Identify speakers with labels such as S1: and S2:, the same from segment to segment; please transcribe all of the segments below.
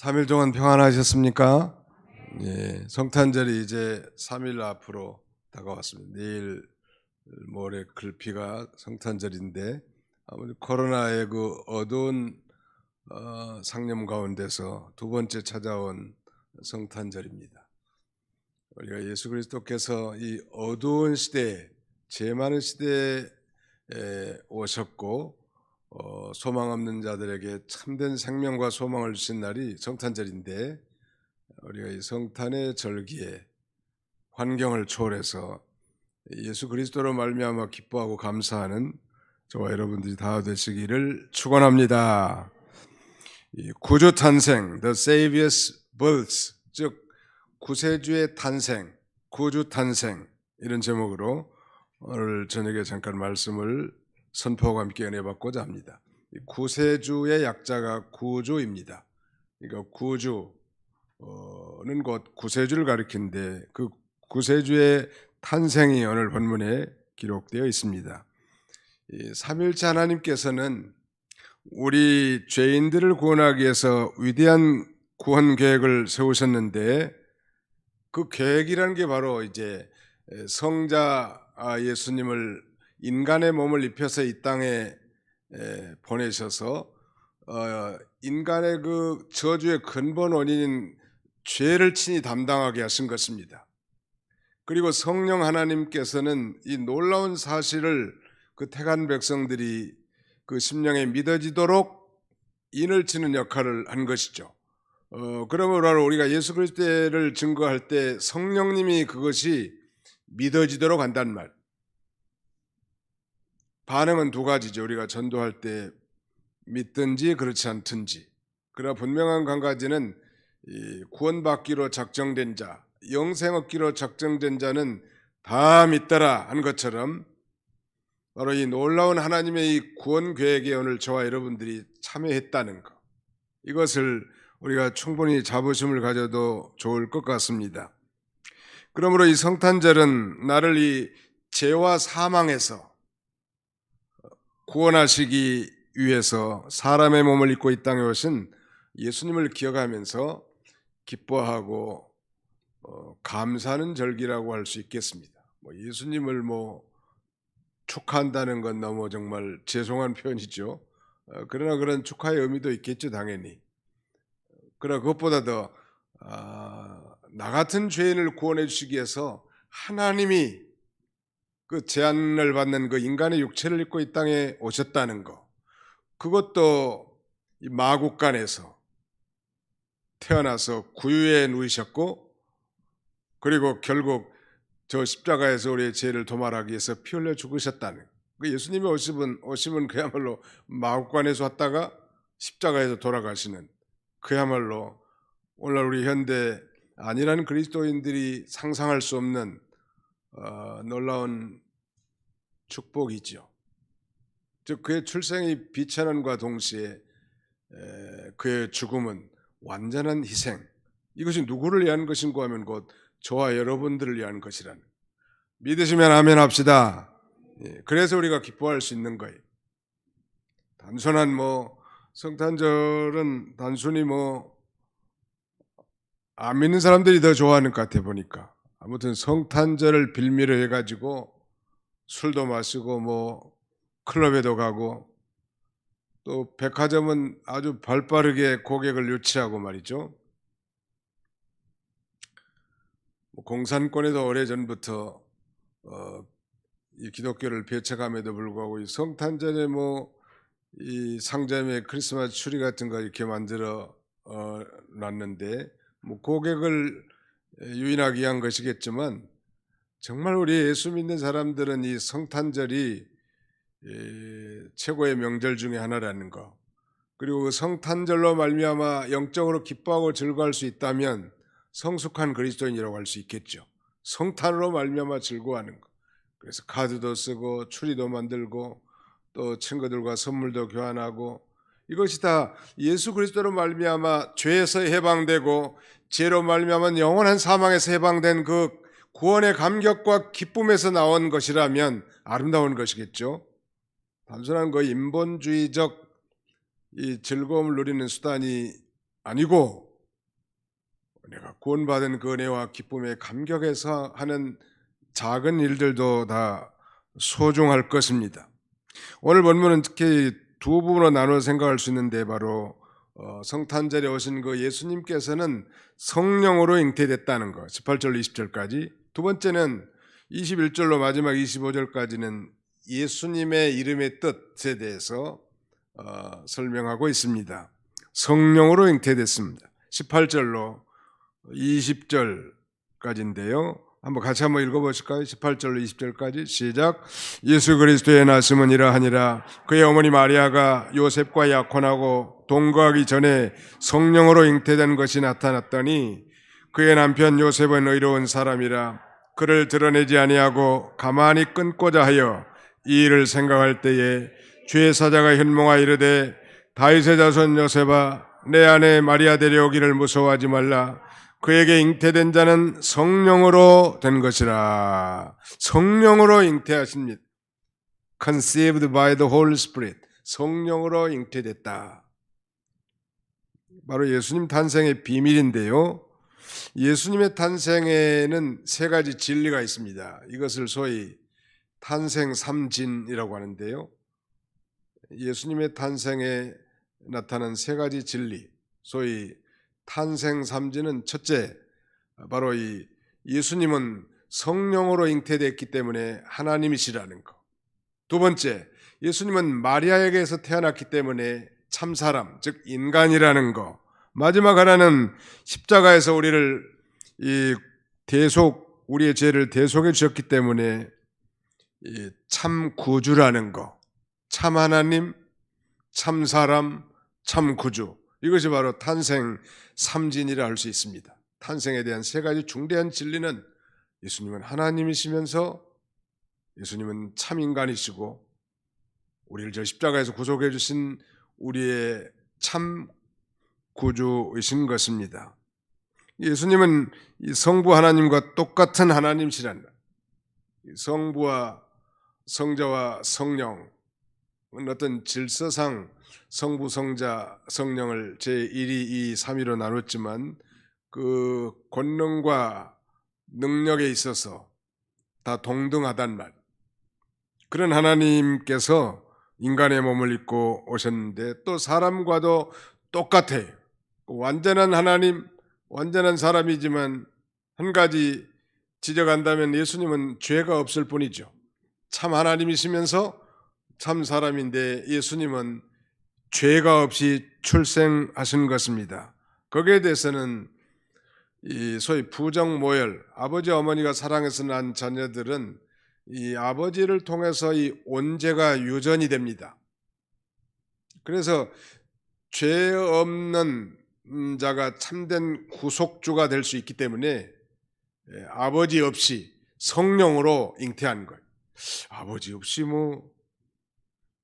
S1: 3일 동안 평안하셨습니까? 예, 성탄절이 이제 3일 앞으로 다가왔습니다. 내일 모레 글피가 성탄절인데 아무래도 코로나의 그 어두운 상념 가운데서 두 번째 찾아온 성탄절입니다. 우리가 예수 그리스도께서 이 어두운 시대에, 죄 많은 시대에 오셨고 소망 없는 자들에게 참된 생명과 소망을 주신 날이 성탄절인데, 우리가 이 성탄의 절기에 환경을 초월해서 예수 그리스도로 말미암아 기뻐하고 감사하는 저와 여러분들이 다 되시기를 축원합니다. 이 구주 탄생, The Savior's Birth, 즉 구세주의 탄생, 구주 탄생, 이런 제목으로 오늘 저녁에 잠깐 말씀을 선포와 함께 은혜 받고자 합니다. 구세주의 약자가 구주입니다. 그러니까 구주는 곧 구세주를 가리키는데, 그 구세주의 탄생이 오늘 본문에 기록되어 있습니다. 삼일째 하나님께서는 우리 죄인들을 구원하기 위해서 위대한 구원 계획을 세우셨는데, 그 계획이라는 게 바로 이제 성자 예수님을 인간의 몸을 입혀서 이 땅에 보내셔서 인간의 그 저주의 근본 원인인 죄를 친히 담당하게 하신 것입니다. 그리고 성령 하나님께서는 이 놀라운 사실을 그 택한 백성들이 그 심령에 믿어지도록 인을 치는 역할을 한 것이죠. 그러므로 우리가 예수 그리스도를 증거할 때 성령님이 그것이 믿어지도록 한다는 말. 반응은 두 가지죠. 우리가 전도할 때 믿든지 그렇지 않든지. 그러나 분명한 한 가지는 구원받기로 작정된 자, 영생 얻기로 작정된 자는 다 믿더라 한 것처럼, 바로 이 놀라운 하나님의 이 구원 계획에 오늘 저와 여러분들이 참여했다는 것, 이것을 우리가 충분히 자부심을 가져도 좋을 것 같습니다. 그러므로 이 성탄절은 나를 이 죄와 사망에서 구원하시기 위해서 사람의 몸을 입고 이 땅에 오신 예수님을 기억하면서 기뻐하고 감사하는 절기라고 할 수 있겠습니다. 예수님을 축하한다는 건 너무 정말 죄송한 표현이죠. 그러나 그런 축하의 의미도 있겠죠, 당연히. 그러나 그것보다 더 나 같은 죄인을 구원해 주시기 위해서 하나님이 그 제한을 받는 그 인간의 육체를 입고 이 땅에 오셨다는 거, 그것도 이 마국간에서 태어나서 구유에 누이셨고, 그리고 결국 저 십자가에서 우리의 죄를 도말하기 위해서 피 흘려 죽으셨다는, 그 예수님이 오심은 그야말로 마국간에서 왔다가 십자가에서 돌아가시는, 그야말로 오늘날 우리 현대 아니라는 그리스도인들이 상상할 수 없는 놀라운 축복이죠. 즉 그의 출생이 비천함과 동시에 그의 죽음은 완전한 희생, 이것이 누구를 위한 것인가 하면 곧 저와 여러분들을 위한 것이라는, 믿으시면 아멘 합시다. 그래서 우리가 기뻐할 수 있는 거예요. 단순한 성탄절은 단순히 안 믿는 사람들이 더 좋아하는 것 같아 보니까. 아무튼 성탄절을 빌미로 해가지고 술도 마시고 클럽에도 가고, 또 백화점은 아주 발빠르게 고객을 유치하고 말이죠. 공산권에도 오래전부터 이 기독교를 배척함에도 불구하고 이 성탄절에 이 상점에 크리스마스 추리 같은 거 이렇게 만들어 놨는데, 고객을 유인하기 위한 것이겠지만, 정말 우리 예수 믿는 사람들은 이 성탄절이 최고의 명절 중에 하나라는 거, 그리고 성탄절로 말미암아 영적으로 기뻐하고 즐거워할 수 있다면 성숙한 그리스도인이라고 할 수 있겠죠. 성탄으로 말미암아 즐거워하는 거. 그래서 카드도 쓰고 추리도 만들고 또 친구들과 선물도 교환하고, 이것이 다 예수 그리스도로 말미암아 죄에서 해방되고 죄로 말미암아 영원한 사망에서 해방된 그 구원의 감격과 기쁨에서 나온 것이라면 아름다운 것이겠죠. 단순한 인본주의적 이 즐거움을 누리는 수단이 아니고 구원받은 그 은혜와 기쁨에 감격해서 하는 작은 일들도 다 소중할 것입니다. 오늘 본문은 특히 두 부분으로 나눠 생각할 수 있는데, 바로 성탄절에 오신 그 예수님께서는 성령으로 잉태됐다는 것, 18절로 20절까지. 두 번째는 21절로 마지막 25절까지는 예수님의 이름의 뜻에 대해서 설명하고 있습니다. 성령으로 잉태됐습니다. 18절로 20절까지인데요. 같이 한번 읽어보실까요? 18절로 20절까지 시작. 예수 그리스도의 나심은 이러하니라. 그의 어머니 마리아가 요셉과 약혼하고 동거하기 전에 성령으로 잉태된 것이 나타났더니, 그의 남편 요셉은 의로운 사람이라 그를 드러내지 아니하고 가만히 끊고자 하여 이 일을 생각할 때에 주의 사자가 현몽하여 이르되, 다윗의 자손 요셉아, 내 아내 마리아 데려오기를 무서워하지 말라. 그에게 잉태된 자는 성령으로 된 것이라. 성령으로 잉태하십니다. Conceived by the Holy Spirit. 성령으로 잉태됐다. 바로 예수님 탄생의 비밀인데요. 예수님의 탄생에는 세 가지 진리가 있습니다. 이것을 소위 탄생 삼진이라고 하는데요. 예수님의 탄생에 나타난 세 가지 진리, 소위 탄생 삼진은, 첫째, 바로 이 예수님은 성령으로 잉태됐기 때문에 하나님이시라는 것. 두 번째, 예수님은 마리아에게서 태어났기 때문에 참사람, 즉 인간이라는 것. 마지막 하나는 십자가에서 우리를 우리의 죄를 대속해 주셨기 때문에 참 구주라는 것. 참 하나님, 참 사람, 참 구주. 이것이 바로 탄생 삼진이라 할 수 있습니다. 탄생에 대한 세 가지 중대한 진리는, 예수님은 하나님이시면서 예수님은 참 인간이시고 우리를 저 십자가에서 구속해 주신 우리의 참 구주이신 것입니다. 예수님은 이 성부 하나님과 똑같은 하나님이시란다. 성부와 성자와 성령은 어떤 질서상 성부, 성자, 성령을 제1위, 2위, 3위로 나눴지만 그 권능과 능력에 있어서 다 동등하단 말. 그런 하나님께서 인간의 몸을 입고 오셨는데 또 사람과도 똑같아요. 완전한 하나님, 완전한 사람이지만 한 가지 지적한다면 예수님은 죄가 없을 뿐이죠. 참 하나님이시면서 참 사람인데 예수님은 죄가 없이 출생하신 것입니다. 거기에 대해서는 이 소위 부정모열, 아버지 어머니가 사랑해서 난 자녀들은 이 아버지를 통해서 이 온죄가 유전이 됩니다. 그래서 죄 없는 자가 참된 구속주가 될 수 있기 때문에 아버지 없이 성령으로 잉태한 거예요. 아버지 없이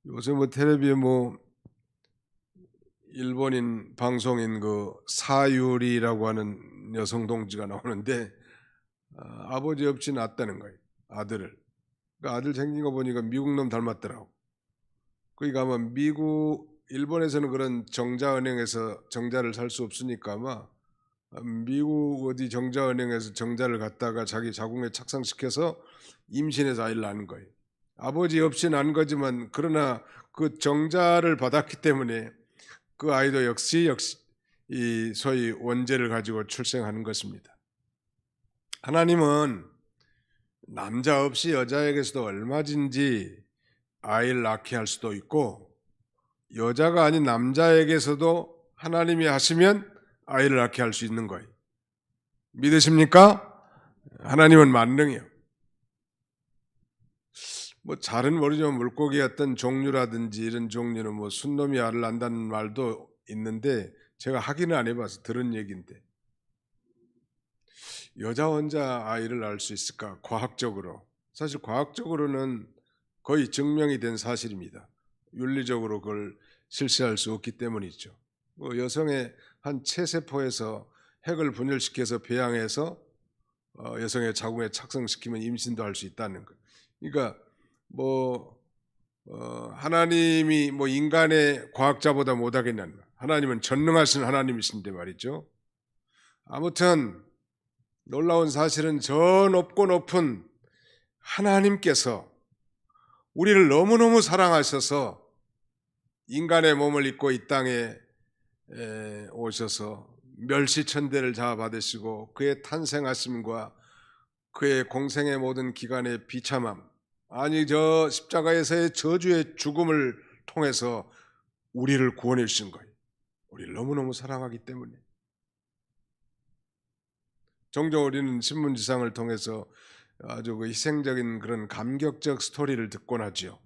S1: 요새 텔레비에 일본인 방송인 그 사유리라고 하는 여성 동지가 나오는데 아버지 없이 낳았다는 거예요. 아들을. 그 아들 생긴 거 보니까 미국 놈 닮았더라고. 그러니까 아마 일본에서는 그런 정자은행에서 정자를 살 수 없으니까 아마 미국 어디 정자은행에서 정자를 갖다가 자기 자궁에 착상시켜서 임신해서 아이를 낳은 거예요. 아버지 없이 낳은 거지만 그러나 그 정자를 받았기 때문에 그 아이도 역시 이 소위 원죄를 가지고 출생하는 것입니다. 하나님은 남자 없이 여자에게서도 얼마든지 아이를 낳게 할 수도 있고, 여자가 아닌 남자에게서도 하나님이 하시면 아이를 낳게 할 수 있는 거예요. 믿으십니까? 하나님은 만능해요. 잘은 모르지만 물고기 어떤 종류라든지 이런 종류는 순놈이 알을 낳는다는 말도 있는데 제가 확인을 안 해봐서 들은 얘기인데, 여자 혼자 아이를 낳을 수 있을까? 과학적으로. 사실 과학적으로는 거의 증명이 된 사실입니다. 윤리적으로 그걸 실시할 수 없기 때문이죠. 여성의 한 체세포에서 핵을 분열시켜서 배양해서 여성의 자궁에 착성시키면 임신도 할 수 있다는 거예요. 그러니까 하나님이 인간의 과학자보다 못하겠냐는 거예요. 하나님은 전능하신 하나님이신데 말이죠. 아무튼 놀라운 사실은 저 높고 높은 하나님께서 우리를 너무너무 사랑하셔서 인간의 몸을 입고 이 땅에 오셔서 멸시천대를 자아받으시고 그의 탄생하심과 그의 공생의 모든 기간의 비참함, 아니 저 십자가에서의 저주의 죽음을 통해서 우리를 구원해 주신 거예요. 우리를 너무너무 사랑하기 때문에. 종종 우리는 신문지상을 통해서 아주 그 희생적인 그런 감격적 스토리를 듣곤 하죠.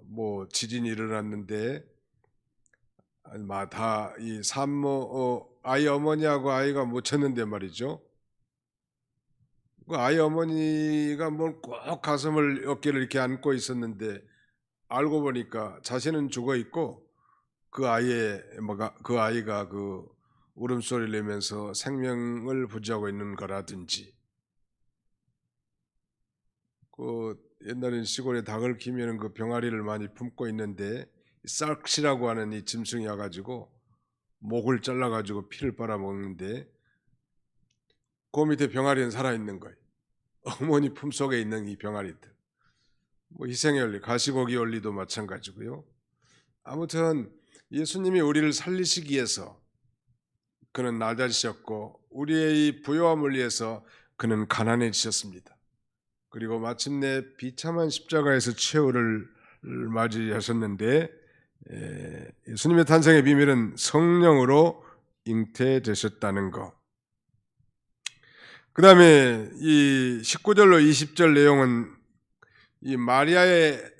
S1: 뭐 지진이 일어났는데 다 이 산모 아이 어머니하고 아이가 못 쳤는데 말이죠. 그 아이 어머니가 뭐 꼭 가슴을 어깨를 이렇게 안고 있었는데 알고 보니까 자신은 죽어 있고 그 아이가 그 울음소리를 내면서 생명을 부지하고 있는 거라든지, 그 옛날엔 시골에 닭을 키우면 그 병아리를 많이 품고 있는데 쌀시라고 하는 이 짐승이 와가지고 목을 잘라가지고 피를 빨아먹는데 그 밑에 병아리는 살아있는 거예요. 어머니 품속에 있는 이 병아리들. 뭐 희생의 원리, 가시고기 원리도 마찬가지고요. 아무튼 예수님이 우리를 살리시기 위해서 그는 낮아지셨고 우리의 이 부요함을 위해서 그는 가난해지셨습니다. 그리고 마침내 비참한 십자가에서 최후를 맞이하셨는데 예수님의 탄생의 비밀은 성령으로 잉태되셨다는 것. 그 다음에 이 19절로 20절 내용은 이 마리아의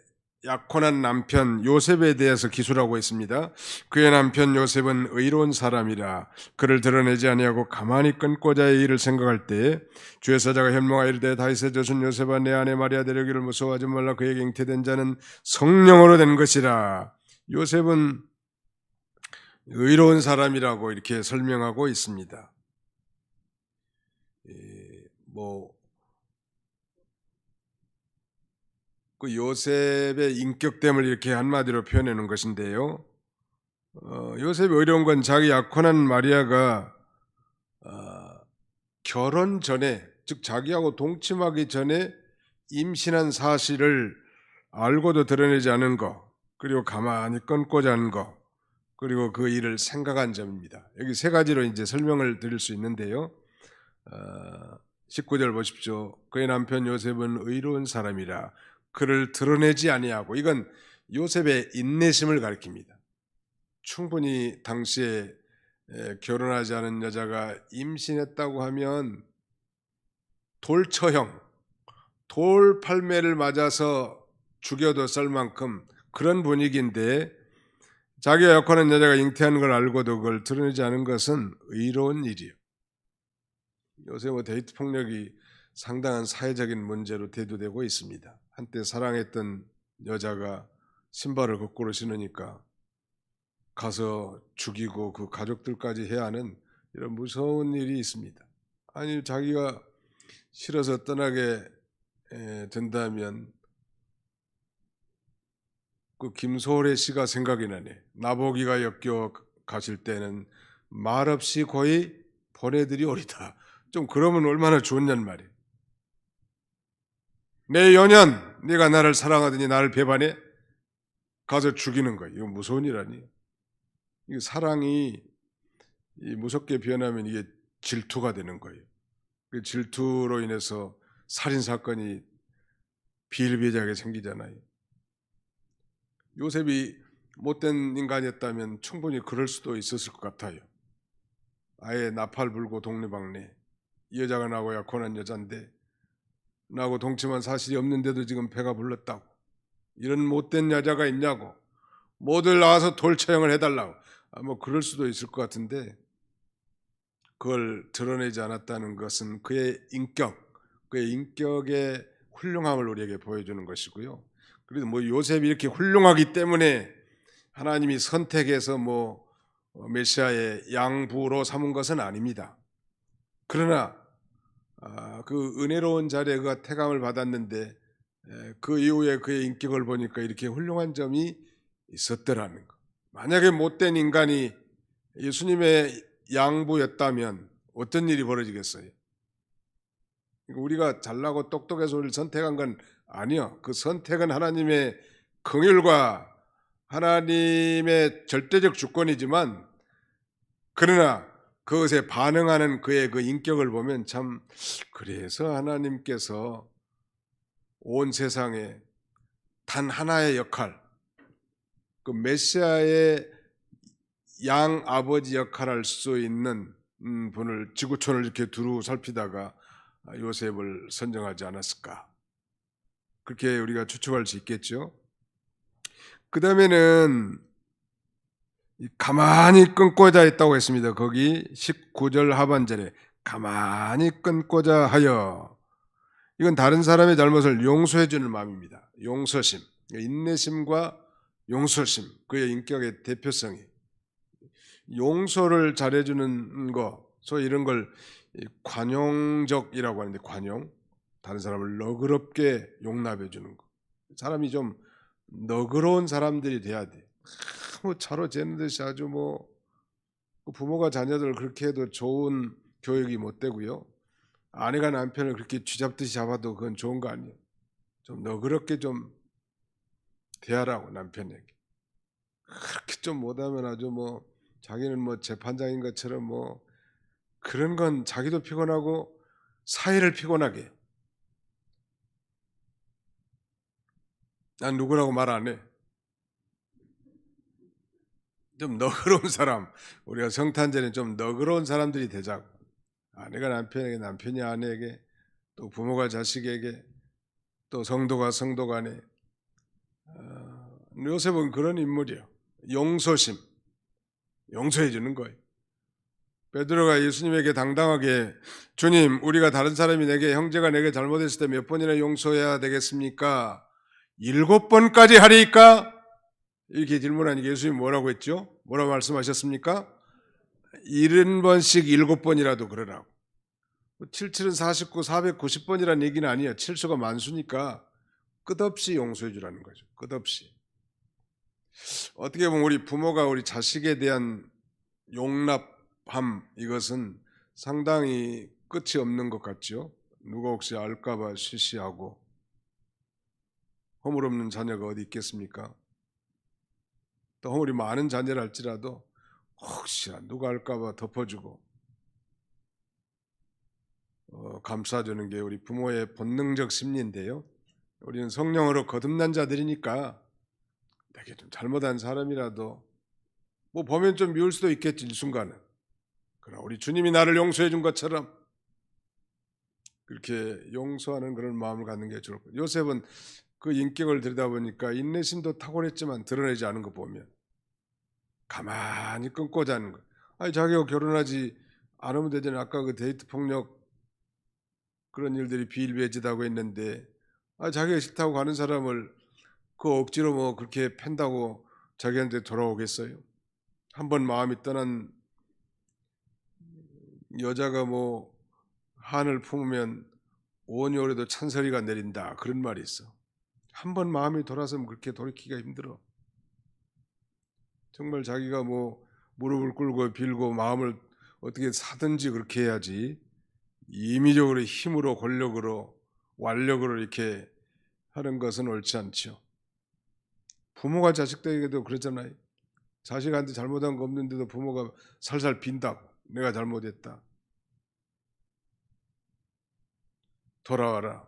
S1: 약혼한 남편 요셉에 대해서 기술하고 있습니다. 그의 남편 요셉은 의로운 사람이라 그를 드러내지 아니하고 가만히 끊고자의 일을 생각할 때 주의 사자가 현몽하여 이르되 다윗의 저순 요셉아 내 아내 마리아 데려기를 무서워하지 말라 그에게 잉태된 자는 성령으로 된 것이라. 요셉은 의로운 사람이라고 이렇게 설명하고 있습니다. 그 요셉의 인격됨을 이렇게 한마디로 표현하는 것인데요. 요셉이 어려운 건 자기 약혼한 마리아가 결혼 전에, 즉 자기하고 동침하기 전에 임신한 사실을 알고도 드러내지 않은 것, 그리고 가만히 끊고자 하는 것, 그리고 그 일을 생각한 점입니다. 여기 세 가지로 이제 설명을 드릴 수 있는데요. 19절 보십시오. 그의 남편 요셉은 의로운 사람이라 그를 드러내지 아니하고, 이건 요셉의 인내심을 가리킵니다. 충분히 당시에 결혼하지 않은 여자가 임신했다고 하면 돌처형, 돌팔매를 맞아서 죽여도 썰 만큼 그런 분위기인데 자기가 약혼한 여자가 잉태하는 걸 알고도 그걸 드러내지 않은 것은 의로운 일이에요. 요새 데이트 폭력이 상당한 사회적인 문제로 대두되고 있습니다. 한때 사랑했던 여자가 신발을 거꾸로 신으니까 가서 죽이고 그 가족들까지 해야 하는 이런 무서운 일이 있습니다. 아니 자기가 싫어서 떠나게 된다면 그 김소월의 시가 생각이 나네. 나보기가 역겨 가실 때는 말없이 거의 보내드리오리다. 좀 그러면 얼마나 좋냐는 말이에요. 내 연연 네가 나를 사랑하더니 나를 배반해? 가서 죽이는 거예요. 이거 무서운 일 아니에요. 이 사랑이 무섭게 변하면 이게 질투가 되는 거예요. 그 질투로 인해서 살인 사건이 비일비재하게 생기잖아요. 요셉이 못된 인간이었다면 충분히 그럴 수도 있었을 것 같아요. 아예 나팔 불고 동네방네, 이 여자가 나하고 약혼한 여잔데 나하고 동침한 사실이 없는데도 지금 배가 불렀다고, 이런 못된 여자가 있냐고, 모두 나와서 돌처형을 해달라고, 뭐 그럴 수도 있을 것 같은데 그걸 드러내지 않았다는 것은 그의 인격의 훌륭함을 우리에게 보여주는 것이고요. 그래도 뭐 요셉이 이렇게 훌륭하기 때문에 하나님이 선택해서 메시아의 양부로 삼은 것은 아닙니다. 그러나 그 은혜로운 자리에 그가 태감을 받았는데 그 이후에 그의 인격을 보니까 이렇게 훌륭한 점이 있었더라는 것. 만약에 못된 인간이 예수님의 양부였다면 어떤 일이 벌어지겠어요? 우리가 잘나고 똑똑해서 우리를 선택한 건 아니요. 그 선택은 하나님의 긍휼과 하나님의 절대적 주권이지만, 그러나 그것에 반응하는 그의 그 인격을 보면 참, 그래서 하나님께서 온 세상에 단 하나의 역할, 그 메시아의 양 아버지 역할을 할 수 있는 분을, 지구촌을 이렇게 두루 살피다가 요셉을 선정하지 않았을까, 그렇게 우리가 추측할 수 있겠죠. 그 다음에는 가만히 끊고자 했다고 했습니다. 거기 19절 하반절에 가만히 끊고자 하여, 이건 다른 사람의 잘못을 용서해 주는 마음입니다. 용서심, 인내심과 용서심, 그의 인격의 대표성이, 용서를 잘해주는 거, 소위 이런 걸 관용적이라고 하는데, 관용, 다른 사람을 너그럽게 용납해 주는 거. 사람이 좀 너그러운 사람들이 돼야 돼. 뭐 차로 재는 듯이 아주 뭐, 부모가 자녀들을 그렇게 해도 좋은 교육이 못 되고요. 아내가 남편을 그렇게 쥐잡듯이 잡아도 그건 좋은 거 아니에요. 좀 너그럽게 좀 대하라고, 남편에게. 그렇게 좀 못하면 아주 뭐 자기는 뭐 재판장인 것처럼 뭐, 그런 건 자기도 피곤하고 사회를 피곤하게. 난 누구라고 말 안 해. 좀 너그러운 사람, 우리가 성탄절에 좀 너그러운 사람들이 되자고. 아내가 남편에게, 남편이 아내에게, 또 부모가 자식에게, 또 성도가 성도 간에. 요셉은 그런 인물이에요. 용서심, 용서해 주는 거예요. 베드로가 예수님에게 당당하게, 주님, 우리가 다른 사람이 내게, 형제가 내게 잘못했을 때 몇 번이나 용서해야 되겠습니까? 7번까지 하리까? 이렇게 질문하니까 예수님이 뭐라고 했죠? 뭐라고 말씀하셨습니까? 70번씩 7번이라도 그러라고. 77은 49, 490번이라는 얘기는 아니에요. 7수가 만수니까 끝없이 용서해 주라는 거죠. 끝없이. 어떻게 보면 우리 부모가 우리 자식에 대한 용납함, 이것은 상당히 끝이 없는 것 같죠. 누가 혹시 알까봐 시시하고, 허물없는 자녀가 어디 있겠습니까? 또 허물이 많은 자녀를 할지라도 혹시나 누가 알까봐 덮어주고 감싸주는 게 우리 부모의 본능적 심리인데요. 우리는 성령으로 거듭난 자들이니까 되게 좀 잘못한 사람이라도 뭐 보면 좀 미울 수도 있겠지, 일순간은. 그러나 우리 주님이 나를 용서해 준 것처럼 그렇게 용서하는 그런 마음을 갖는 게 좋을 거예요. 요셉은 그 인격을 들여다보니까 인내심도 탁월했지만 드러내지 않은 거 보면 가만히 끊고자 하는 거예요. 아니, 자기가 결혼하지 않으면 되잖아요. 아까 그 데이트 폭력 그런 일들이 비일비재하다고 했는데, 자기가 싫다고 가는 사람을 그 억지로 뭐 그렇게 팬다고 자기한테 돌아오겠어요? 한번 마음이 떠난 여자가 뭐 한을 품으면 온여울에도 찬설이가 내린다, 그런 말이 있어. 한번 마음이 돌아서면 그렇게 돌이키기가 힘들어. 정말 자기가 뭐 무릎을 꿇고 빌고 마음을 어떻게 사든지 그렇게 해야지, 임의적으로 힘으로, 권력으로, 완력으로 이렇게 하는 것은 옳지 않죠. 부모가 자식들에게도 그러잖아요. 자식한테 잘못한 거 없는데도 부모가 살살 빈다고, 내가 잘못했다, 돌아와라,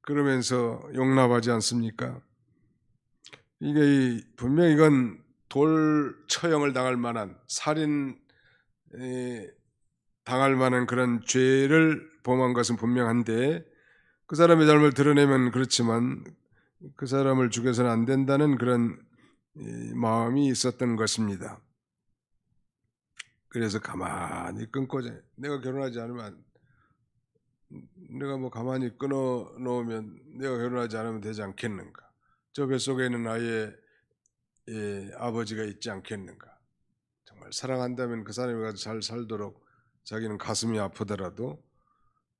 S1: 그러면서 용납하지 않습니까? 이게 분명히 이건 돌 처형을 당할 만한, 살인 당할 만한 그런 죄를 범한 것은 분명한데, 그 사람의 잘못을 드러내면 그렇지만 그 사람을 죽여서는 안 된다는 그런 마음이 있었던 것입니다. 그래서 가만히 끊고자, 내가 결혼하지 않으면, 내가 뭐 가만히 끊어 놓으면 내가 결혼하지 않으면 되지 않겠는가? 저 뱃속에는 아이의 아버지가 있지 않겠는가? 정말 사랑한다면 그 사람이 가서 잘 살도록 자기는 가슴이 아프더라도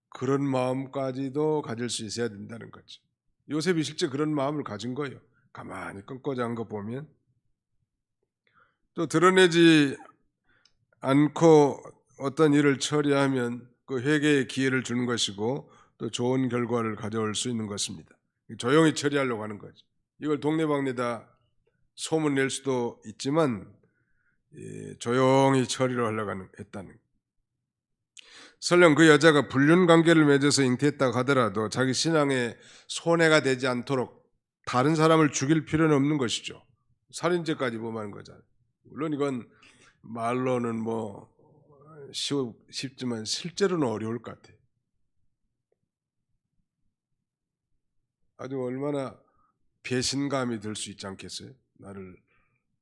S1: 그런 마음까지도 가질 수 있어야 된다는 거죠. 요셉이 실제 그런 마음을 가진 거예요. 가만히 끊고자 한 거 보면. 또 드러내지 않고 어떤 일을 처리하면 그 회개의 기회를 주는 것이고 또 좋은 결과를 가져올 수 있는 것입니다. 조용히 처리하려고 하는 거죠. 이걸 동네방네다 소문 낼 수도 있지만 조용히 처리를 하려고 했다는. 설령 그 여자가 불륜 관계를 맺어서 잉태했다고 하더라도 자기 신앙에 손해가 되지 않도록 다른 사람을 죽일 필요는 없는 것이죠. 살인죄까지 범하는 거잖아요. 물론 이건 말로는 뭐 쉽지만 실제로는 어려울 것 같아요. 아주 얼마나 배신감이 들 수 있지 않겠어요? 나를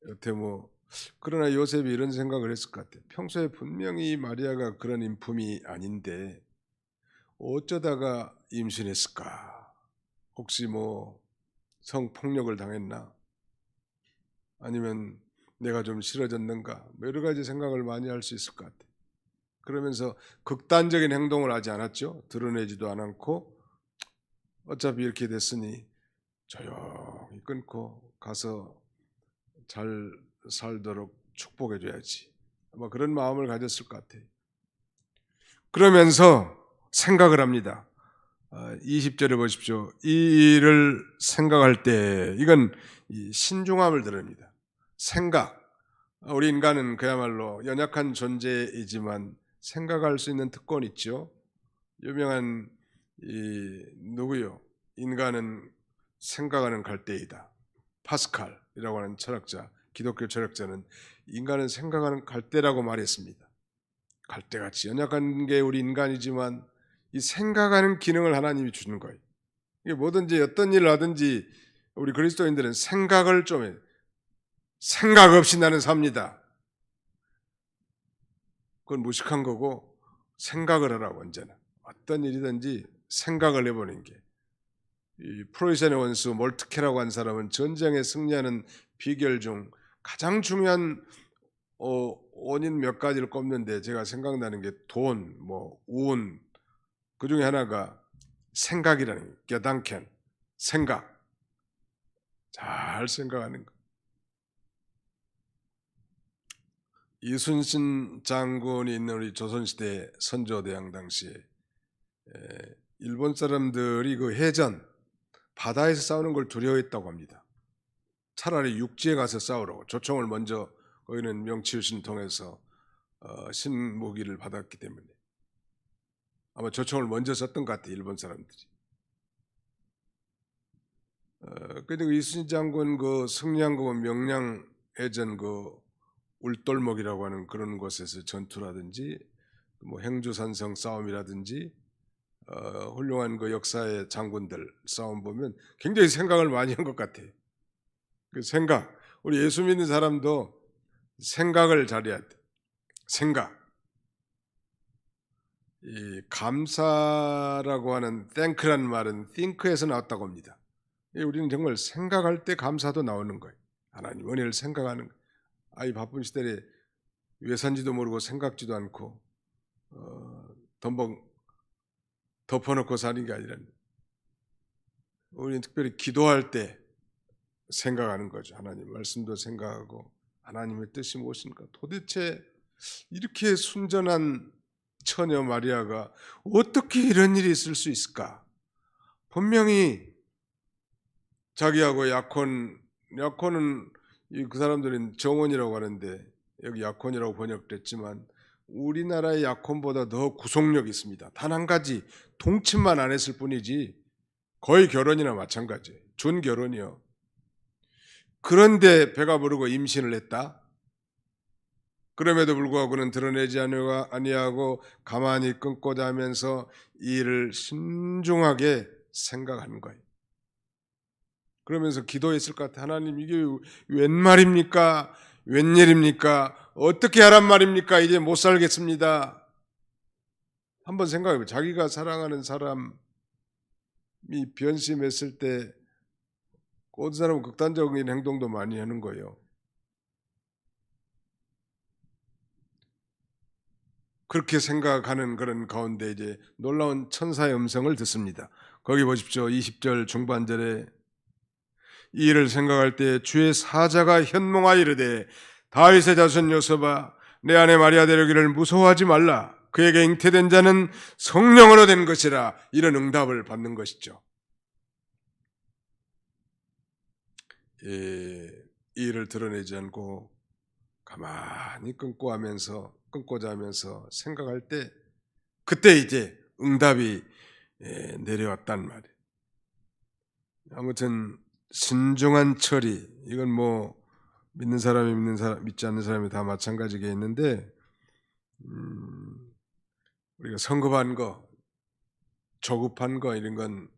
S1: 여태 그러나 요셉이 이런 생각을 했을 것 같아요. 평소에 분명히 마리아가 그런 인품이 아닌데 어쩌다가 임신했을까? 혹시 성폭력을 당했나? 아니면 내가 좀 싫어졌는가? 여러 가지 생각을 많이 할 수 있을 것 같아요. 그러면서 극단적인 행동을 하지 않았죠. 드러내지도 않았고 어차피 이렇게 됐으니 조용히 끊고 가서 잘 살도록 축복해줘야지. 아마 그런 마음을 가졌을 것 같아요. 그러면서 생각을 합니다. 20절에 보십시오. 이 일을 생각할 때 이건 신중함을 드립니다. 생각. 우리 인간은 그야말로 연약한 존재이지만 생각할 수 있는 특권이 있죠. 유명한 누구요? 인간은 생각하는 갈대이다. 파스칼이라고 하는 철학자, 기독교 철학자는 인간은 생각하는 갈대라고 말했습니다. 갈대같이 연약한 게 우리 인간이지만 이 생각하는 기능을 하나님이 주는 거예요. 이게 뭐든지 어떤 일을 하든지 우리 그리스도인들은 생각을 좀 해요. 생각 없이 나는 삽니다. 그건 무식한 거고 생각을 하라고 언제나. 어떤 일이든지 생각을 해보는 게. 이 프로이센의 원수 몰트케라고 한 사람은 전쟁에 승리하는 비결 중 가장 중요한 원인 몇 가지를 꼽는데 제가 생각나는 게 돈, 운, 그 중에 하나가 생각이라는 게danken, 생각. 잘 생각하는 거. 이순신 장군이 있는 우리 조선시대 선조대왕 당시에 일본 사람들이 그 해전, 바다에서 싸우는 걸 두려워했다고 합니다. 차라리 육지에 가서 싸우라고. 조총을 먼저 거기는 명치유신 통해서 신무기를 받았기 때문에 아마 조총을 먼저 썼던 것 같아요. 일본 사람들이. 근데 그 이순신 장군 그 승리한 거 명량해전 그 울돌목이라고 하는 그런 곳에서 전투라든지 행주산성 싸움이라든지 훌륭한 그 역사의 장군들 싸움 보면 굉장히 생각을 많이 한 것 같아요. 그 생각, 우리 예수 믿는 사람도 생각을 잘해야 돼. 생각. 이 감사라고 하는 thank라는 말은 think에서 나왔다고 합니다. 우리는 정말 생각할 때 감사도 나오는 거예요. 하나님 은혜를 생각하는 거예요. 아이 바쁜 시대에 외산지도 모르고 생각지도 않고 덤벙 덮어놓고 사는 게 아니라 우리는 특별히 기도할 때 생각하는 거죠. 하나님 말씀도 생각하고 하나님의 뜻이 무엇인가. 도대체 이렇게 순전한 처녀 마리아가 어떻게 이런 일이 있을 수 있을까? 분명히 자기하고 약혼은 그 사람들은 정혼이라고 하는데 여기 약혼이라고 번역됐지만 우리나라의 약혼보다 더 구속력이 있습니다. 단 한 가지 동침만 안 했을 뿐이지 거의 결혼이나 마찬가지예요. 준결혼이요. 그런데 배가 부르고 임신을 했다. 그럼에도 불구하고 그는 드러내지 아니하고 가만히 끊고자 하면서 이 일을 신중하게 생각하는 거예요. 그러면서 기도했을 것 같아요. 하나님 이게 웬 말입니까? 웬일입니까? 어떻게 하란 말입니까? 이제 못 살겠습니다. 한번 생각해봐요. 자기가 사랑하는 사람이 변심했을 때 어떤 사람은 극단적인 행동도 많이 하는 거예요. 그렇게 생각하는 그런 가운데 이제 놀라운 천사의 음성을 듣습니다. 거기 보십시오. 20절 중반절에 이 일을 생각할 때 주의 사자가 현몽하여 이르되 다윗의 자손 요셉아 내 안에 마리아 데려기를 무서워하지 말라. 그에게 잉태된 자는 성령으로 된 것이라. 이런 응답을 받는 것이죠. 이 일을 드러내지 않고 가만히 끊고자 하면서 생각할 때 그때 이제 응답이 내려왔단 말이에요. 아무튼 신중한 처리, 이건 뭐 믿는 사람이 믿지 않는 사람이 다 마찬가지겠는데, 우리가 성급한 거, 조급한 거 이런 건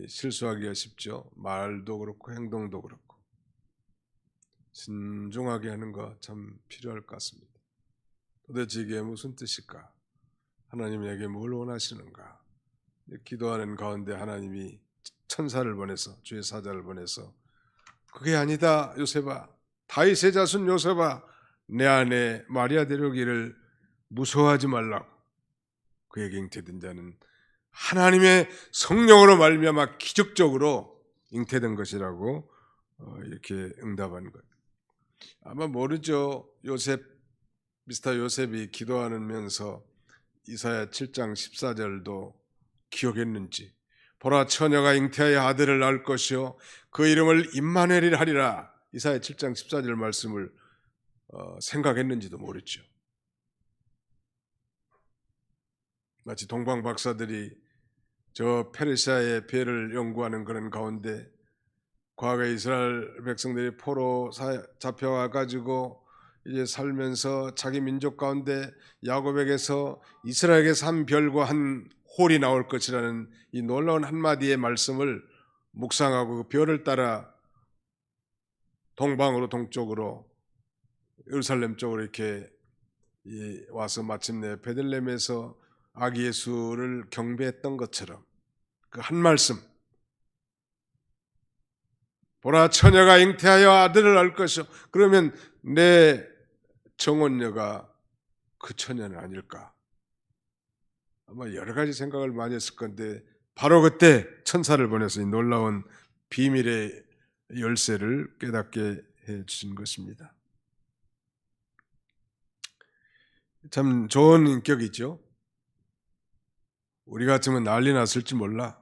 S1: 실수하기가 쉽죠. 말도 그렇고 행동도 그렇고 신중하게 하는 거 참 필요할 것 같습니다. 도대체 이게 무슨 뜻일까? 하나님에게 뭘 원하시는가? 기도하는 가운데 하나님이 천사를 보내서, 주의 사자를 보내서 그게 아니다 요셉아, 다윗의 자손 요셉아, 내 안에 마리아 데려오기를 무서워하지 말라고. 그에게 잉태된 자는 하나님의 성령으로 말미암아 기적적으로 잉태된 것이라고 이렇게 응답한 거예요. 아마 모르죠. 미스터 요셉이 기도하면서 이사야 7장 14절도 기억했는지. 보라, 처녀가 잉태하여 아들을 낳을 것이요 그 이름을 임마누엘이라 하리라. 이사야 7장 14절 말씀을 생각했는지도 모르죠. 마치 동방 박사들이 저 페르시아의 배를 연구하는 그런 가운데 과거에 이스라엘 백성들이 포로 잡혀와 가지고 이제 살면서 자기 민족 가운데 야곱에게서 이스라엘에게서 한 별과 한 홀이 나올 것이라는 이 놀라운 한마디의 말씀을 묵상하고 그 별을 따라 동방으로 동쪽으로 예루살렘 쪽으로 이렇게 와서 마침내 베들레헴에서 아기 예수를 경배했던 것처럼 그 한 말씀, 보라, 처녀가 잉태하여 아들을 낳을 것이요. 그러면 내 정혼녀가 그 처녀는 아닐까? 아마 여러 가지 생각을 많이 했을 건데 바로 그때 천사를 보내서 이 놀라운 비밀의 열쇠를 깨닫게 해 주신 것입니다. 참 좋은 인격이죠. 우리 같으면 난리 났을지 몰라.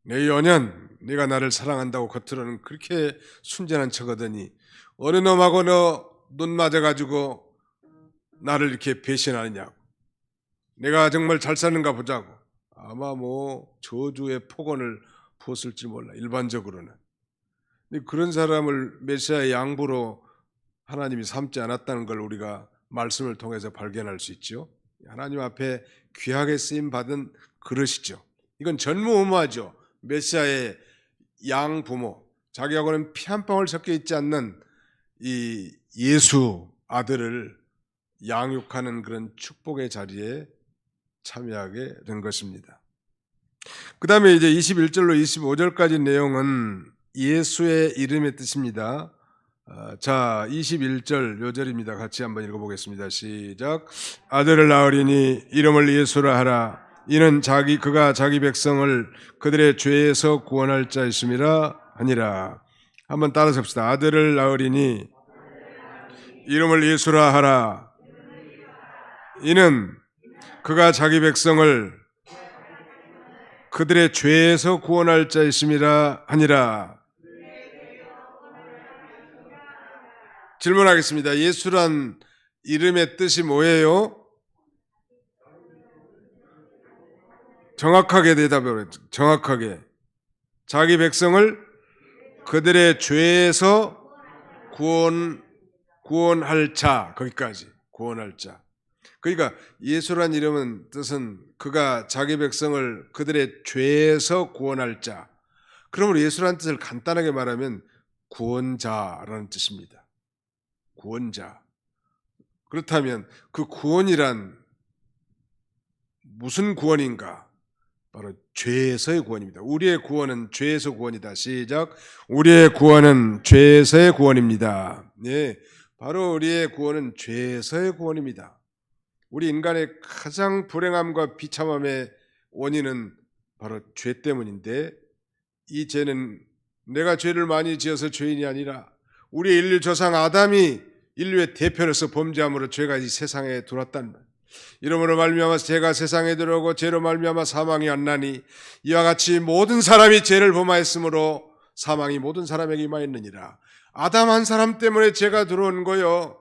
S1: 내 연연, 네가 나를 사랑한다고 겉으로는 그렇게 순전한 척하더니 어느 놈하고 너 눈 맞아가지고 나를 이렇게 배신하느냐고. 내가 정말 잘 사는가 보자고. 아마 뭐 저주의 폭언을 부었을지 몰라, 일반적으로는. 근데 그런 사람을 메시아의 양부로 하나님이 삼지 않았다는 걸 우리가 말씀을 통해서 발견할 수 있죠. 하나님 앞에 귀하게 쓰임받은 그릇이죠. 이건 전무후무하죠. 메시아의 양부모, 자기하고는 피 한 방울 섞여 있지 않는 이 예수 아들을 양육하는 그런 축복의 자리에 참여하게 된 것입니다. 그 다음에 이제 21절로 25절까지 내용은 예수의 이름의 뜻입니다. 자, 21절 요절입니다. 같이 한번 읽어보겠습니다. 시작. 아들을 낳으리니 이름을 예수라 하라. 이는 그가 자기 백성을 그들의 죄에서 구원할 자이심이라 하니라. 한번 따라서 합시다. 아들을 낳으리니 이름을 예수라 하라. 이는 그가 자기 백성을 그들의 죄에서 구원할 자이심이라 하니라. 질문하겠습니다. 예수란 이름의 뜻이 뭐예요? 정확하게 대답해요. 정확하게. 자기 백성을 그들의 죄에서 구원할 자, 거기까지. 구원할 자. 그러니까 예수란 이름은 뜻은 그가 자기 백성을 그들의 죄에서 구원할 자. 그러므로 예수란 뜻을 간단하게 말하면 구원자라는 뜻입니다. 구원자. 그렇다면 그 구원이란 무슨 구원인가? 바로 죄에서의 구원입니다. 우리의 구원은 죄에서 구원이다. 시작. 우리의 구원은 죄에서의 구원입니다. 네, 바로 우리의 구원은 죄에서의 구원입니다. 우리 인간의 가장 불행함과 비참함의 원인은 바로 죄 때문인데, 이 죄는 내가 죄를 많이 지어서 죄인이 아니라 우리 인류 조상 아담이 인류의 대표로서 범죄함으로 죄가 이 세상에 들어왔단 말이에요. 이러므로 말미암아 죄가 세상에 들어오고 죄로 말미암아 사망이 왔나니 이와 같이 모든 사람이 죄를 범하였으므로 사망이 모든 사람에게 임하였느니라. 아담 한 사람 때문에 죄가 들어온 거요.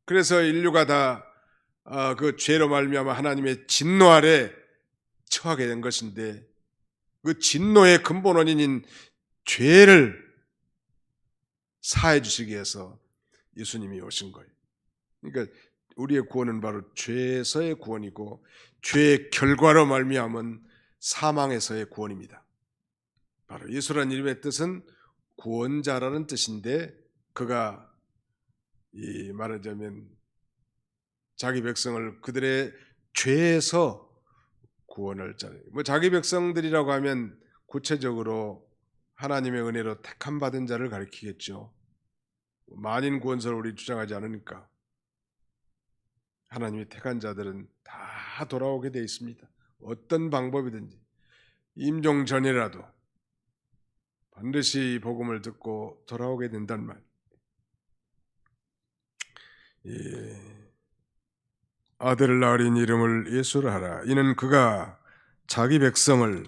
S1: 그래서 인류가 다 그 죄로 말미암아 하나님의 진노 아래 처하게 된 것인데, 그 진노의 근본 원인인 죄를 사해 주시기 위해서 예수님이 오신 거예요. 그러니까 우리의 구원은 바로 죄에서의 구원이고, 죄의 결과로 말미암은 사망에서의 구원입니다. 바로 예수라는 이름의 뜻은 구원자라는 뜻인데, 그가 이 말하자면 자기 백성을 그들의 죄에서 구원할 자, 자기 백성들이라고 하면 구체적으로 하나님의 은혜로 택함 받은 자를 가리키겠죠. 만인 구원설을 우리 주장하지 않으니까. 하나님이 택한 자들은 다 돌아오게 되어 있습니다. 어떤 방법이든지 임종 전이라도 반드시 복음을 듣고 돌아오게 된단 말. 아들을 낳으린 이름을 예수를 하라. 이는 그가 자기 백성을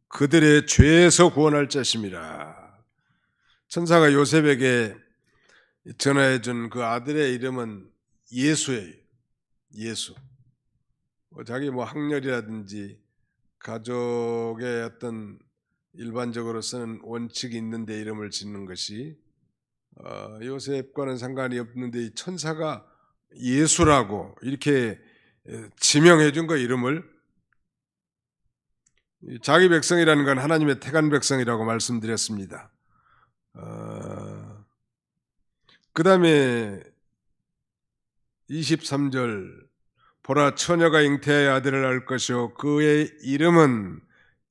S1: 그들의 죄에서 구원할 자심이라. 천사가 요셉에게 전해준 그 아들의 이름은 예수예요. 예수. 자기 학렬이라든지 가족의 어떤 일반적으로 쓰는 원칙이 있는데 이름을 짓는 것이 요셉과는 상관이 없는데, 이 천사가 예수라고 이렇게 지명해 준 거, 이름을. 자기 백성이라는 건 하나님의 택한 백성이라고 말씀드렸습니다. 그 다음에 23절, 보라 처녀가 잉태하여 아들을 낳을 것이요 그의 이름은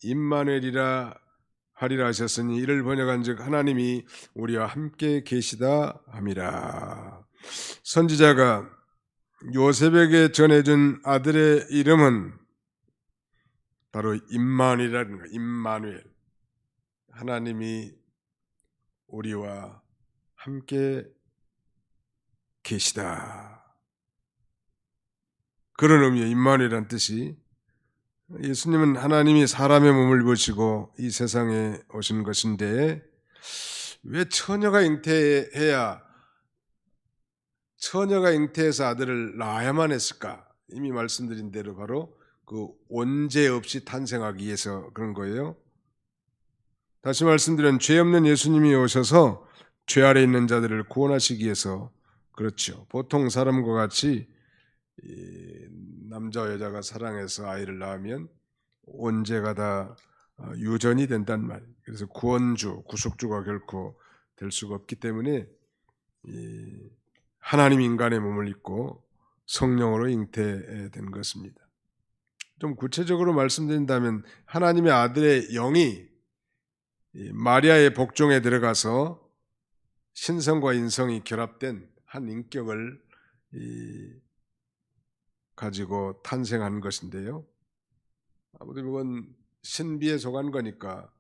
S1: 임마누엘이라 하리라 하셨으니, 이를 번역한즉 하나님이 우리와 함께 계시다 함이라. 선지자가 요셉에게 전해준 아들의 이름은 바로 임마누엘이라는 거예요. 임마누엘. 하나님이 우리와 함께 계시다. 그런 의미의 임마누엘이라는 뜻이, 예수님은 하나님이 사람의 몸을 입으시고 이 세상에 오신 것인데, 왜 처녀가 잉태해서 아들을 낳아야만 했을까? 이미 말씀드린 대로 바로 그 원죄 없이 탄생하기 위해서 그런 거예요. 다시 말씀드린, 죄 없는 예수님이 오셔서 죄 아래 있는 자들을 구원하시기 위해서 그렇죠. 보통 사람과 같이 남자와 여자가 사랑해서 아이를 낳으면 원죄가 다 유전이 된단 말이에요. 그래서 구원주, 구속주가 결코 될 수가 없기 때문에 하나님 인간의 몸을 입고 성령으로 잉태된 것입니다. 좀 구체적으로 말씀드린다면, 하나님의 아들의 영이 마리아의 복종에 들어가서 신성과 인성이 결합된 한 인격을 가지고 탄생한 것인데요. 아무도 이건 신비에 속한 거니까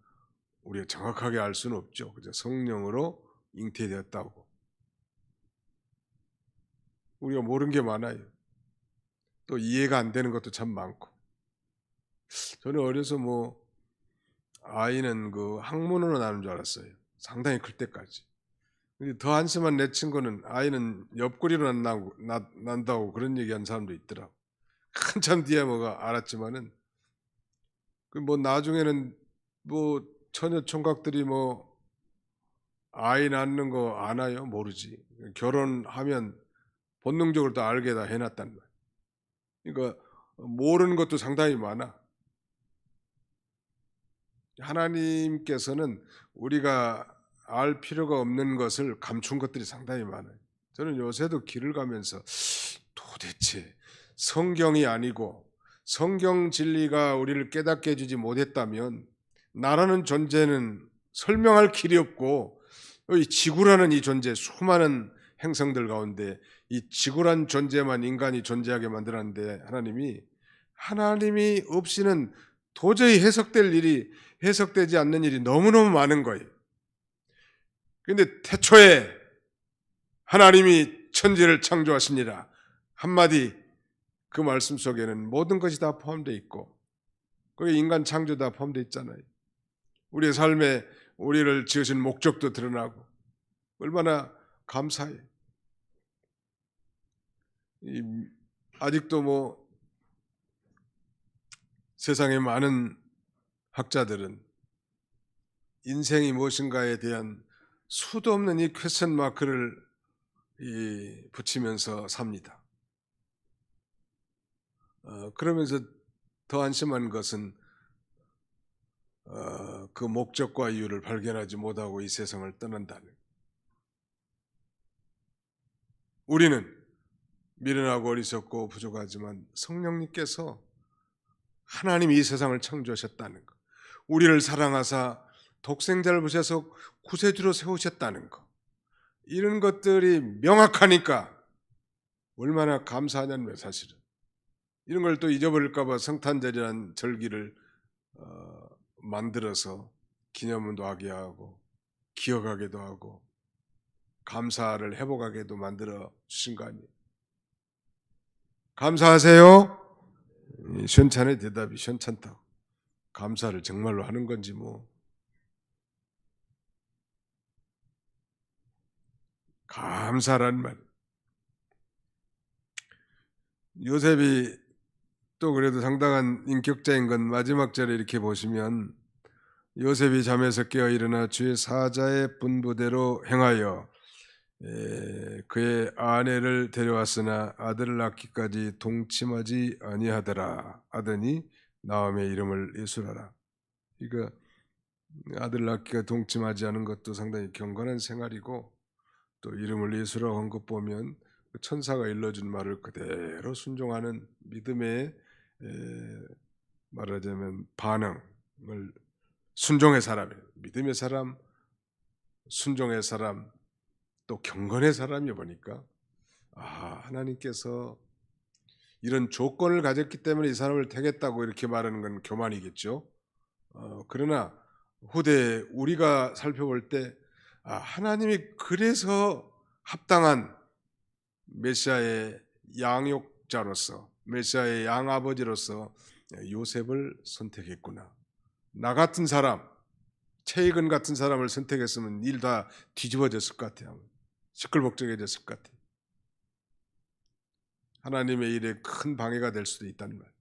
S1: 우리가 정확하게 알 수는 없죠. 그죠? 성령으로 잉태되었다고. 우리가 모르는 게 많아요. 또 이해가 안 되는 것도 참 많고. 저는 어려서 아이는 그 학문으로 나는 줄 알았어요. 상당히 클 때까지. 근데 더 한심한 내 친구는 아이는 옆구리로 난다고 그런 얘기한 사람도 있더라고. 한참 뒤에 알았지만은, 나중에는 처녀 총각들이 아이 낳는 거 아나요? 모르지. 결혼하면 본능적으로 다 알게 다 해놨단 말이야. 그러니까 모르는 것도 상당히 많아. 하나님께서는 우리가 알 필요가 없는 것을 감춘 것들이 상당히 많아요. 저는 요새도 길을 가면서 도대체 성경이 아니고 성경 진리가 우리를 깨닫게 해주지 못했다면 나라는 존재는 설명할 길이 없고, 이 지구라는 이 존재, 수많은 행성들 가운데 이 지구란 존재만 인간이 존재하게 만들었는데, 하나님이 없이는 도저히 해석되지 않는 일이 너무너무 많은 거예요. 그런데 태초에 하나님이 천지를 창조하시니라. 한마디 그 말씀 속에는 모든 것이 다 포함되어 있고 거기 인간 창조 다 포함되어 있잖아요. 우리의 삶에 우리를 지으신 목적도 드러나고 얼마나 감사해요. 아직도 세상의 많은 학자들은 인생이 무엇인가에 대한 수도 없는 이 퀘스천 마크를 붙이면서 삽니다. 그러면서 더 안심한 것은 그 목적과 이유를 발견하지 못하고 이 세상을 떠난다는. 우리는 미련하고 어리석고 부족하지만 성령님께서 하나님이 이 세상을 창조하셨다는 것, 우리를 사랑하사 독생자를 보셔서 구세주로 세우셨다는 것, 이런 것들이 명확하니까 얼마나 감사하냐는 거예요. 사실은 이런 걸 또 잊어버릴까 봐 성탄절이라는 절기를 만들어서 기념도 하게 하고 기억하게도 하고 감사를 회복하게도 만들어 주신 거 아니에요. 감사하세요? 시원찮의 대답이 시원찮다고. 감사를 정말로 하는 건지 감사란 말. 요셉이 또 그래도 상당한 인격자인 건 마지막 절에 이렇게 보시면 요셉이 잠에서 깨어 일어나 주의 사자의 분부대로 행하여 그의 아내를 데려왔으나 아들을 낳기까지 동침하지 아니하더라 하더니 나음의 이름을 예수라라. 그러니까 아들 낳기가 동침하지 않은 것도 상당히 경건한 생활이고 또 이름을 예수라고 한 것 보면 천사가 일러준 말을 그대로 순종하는 믿음의 말하자면 반응을 순종의 사람이에요. 믿음의 사람, 순종의 사람, 또 경건의 사람이 보니까 하나님께서 이런 조건을 가졌기 때문에 이 사람을 택했다고 이렇게 말하는 건 교만이겠죠. 그러나 후대에 우리가 살펴볼 때 하나님이 그래서 합당한 메시아의 양육자로서 메시아의 양아버지로서 요셉을 선택했구나. 나 같은 사람, 최이근 같은 사람을 선택했으면 일 다 뒤집어졌을 것 같아요. 시끌벅적해졌을 것 같아요. 하나님의 일에 큰 방해가 될 수도 있다는 말.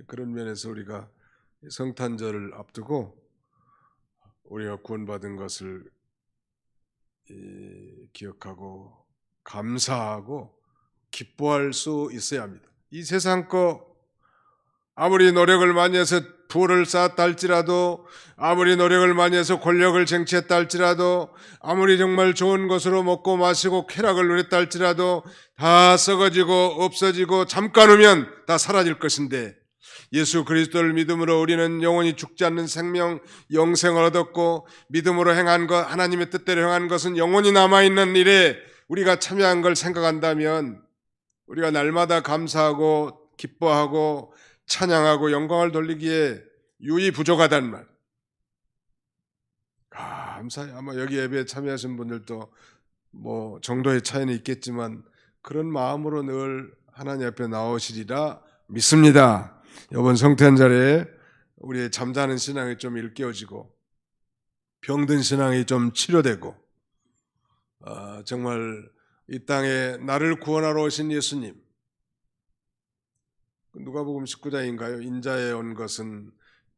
S1: 그런 면에서 우리가 성탄절을 앞두고 우리가 구원받은 것을 기억하고 감사하고 기뻐할 수 있어야 합니다. 이 세상 거 아무리 노력을 많이 해서 부를 쌓았다 할지라도 아무리 노력을 많이 해서 권력을 쟁취했다 할지라도 아무리 정말 좋은 것으로 먹고 마시고 쾌락을 누렸다 할지라도 다 썩어지고 없어지고 잠깐 후면 다 사라질 것인데 예수 그리스도를 믿음으로 우리는 영원히 죽지 않는 생명, 영생을 얻었고 믿음으로 행한 것, 하나님의 뜻대로 행한 것은 영원히 남아있는 일에 우리가 참여한 걸 생각한다면 우리가 날마다 감사하고 기뻐하고 찬양하고 영광을 돌리기에 유의 부족하다는 말. 감사해요. 아마 여기 예배에 참여하신 분들도 정도의 차이는 있겠지만 그런 마음으로 늘 하나님 앞에 나오시리라 믿습니다. 이번 성탄절에 우리의 잠자는 신앙이 좀 일깨워지고 병든 신앙이 좀 치료되고 정말 이 땅에 나를 구원하러 오신 예수님, 누가복음 19장인가요? 인자에 온 것은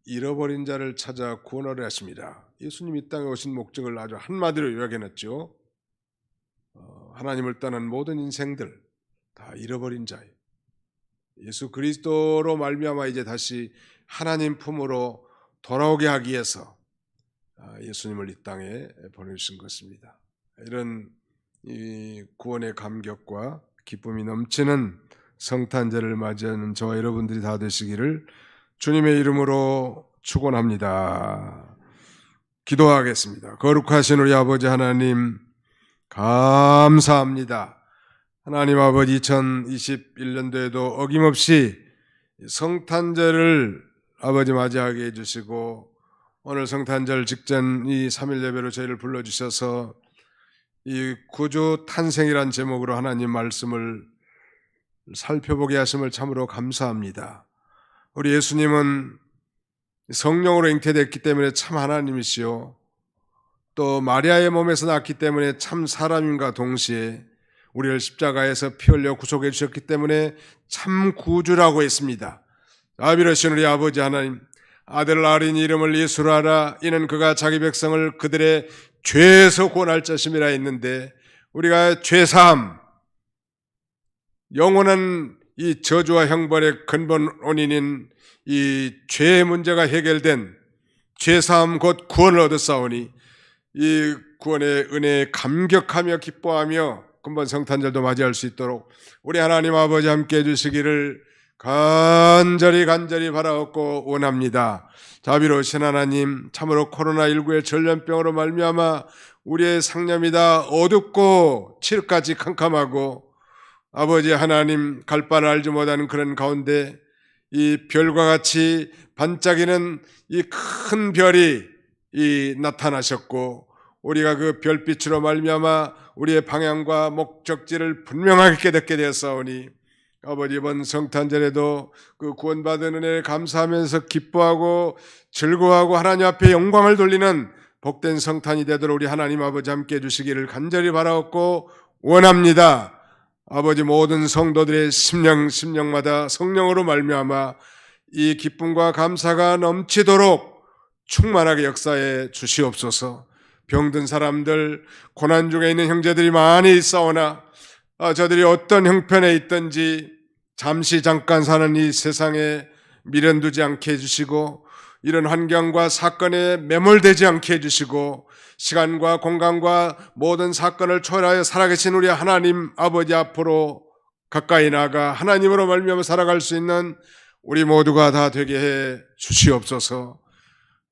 S1: 잃어버린 자를 찾아 구원하려 하십니다. 예수님 이 땅에 오신 목적을 아주 한마디로 요약해놨죠. 하나님을 떠난 모든 인생들 다 잃어버린 자예요. 예수 그리스도로 말미암아 이제 다시 하나님 품으로 돌아오게 하기 위해서 예수님을 이 땅에 보내주신 것입니다. 이런 이 구원의 감격과 기쁨이 넘치는 성탄절을 맞이하는 저와 여러분들이 다 되시기를 주님의 이름으로 축원합니다. 기도하겠습니다. 거룩하신 우리 아버지 하나님 감사합니다. 하나님 아버지 2021년도에도 어김없이 성탄절을 아버지 맞이하게 해주시고 오늘 성탄절 직전 이 3일 예배로 저희를 불러주셔서 이 구주 탄생이란 제목으로 하나님 말씀을 살펴보게 하심을 참으로 감사합니다. 우리 예수님은 성령으로 잉태됐기 때문에 참 하나님이시요, 또 마리아의 몸에서 낳기 때문에 참 사람임과 동시에 우리를 십자가에서 피 흘려 구속해 주셨기 때문에 참 구주라고 했습니다. 아비로신 우리 아버지 하나님, 아들 어린 이름을 예수로 하라. 이는 그가 자기 백성을 그들의 죄에서 구원할 자심이라 했는데, 우리가 죄사함, 영원한 이 저주와 형벌의 근본 원인인 이 죄의 문제가 해결된 죄사함 곧 구원을 얻었사오니, 이 구원의 은혜에 감격하며 기뻐하며 금번 성탄절도 맞이할 수 있도록 우리 하나님 아버지 함께 해주시기를 간절히 바라옵고 원합니다. 자비로우신 하나님, 참으로 코로나19의 전염병으로 말미암아 우리의 상념이 다 어둡고 칠흑같이 캄캄하고, 아버지 하나님, 갈 바를 알지 못하는 그런 가운데 이 별과 같이 반짝이는 이 큰 별이 나타나셨고, 우리가 그 별빛으로 말미암아 우리의 방향과 목적지를 분명하게 깨닫게 되었사오니, 아버지 이번 성탄절에도 그 구원받은 은혜에 감사하면서 기뻐하고 즐거워하고 하나님 앞에 영광을 돌리는 복된 성탄이 되도록 우리 하나님 아버지 함께 해주시기를 간절히 바라옵고 원합니다. 아버지, 모든 성도들의 심령마다 성령으로 말미암아 이 기쁨과 감사가 넘치도록 충만하게 역사해 주시옵소서. 병든 사람들, 고난 중에 있는 형제들이 많이 있사오나 저들이 어떤 형편에 있든지 잠시 잠깐 사는 이 세상에 미련두지 않게 해주시고, 이런 환경과 사건에 매몰되지 않게 해주시고, 시간과 공간과 모든 사건을 초월하여 살아계신 우리 하나님 아버지 앞으로 가까이 나아가 하나님으로 말미암아 살아갈 수 있는 우리 모두가 다 되게 해 주시옵소서.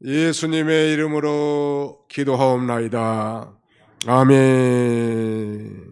S1: 예수님의 이름으로 기도하옵나이다. 아멘.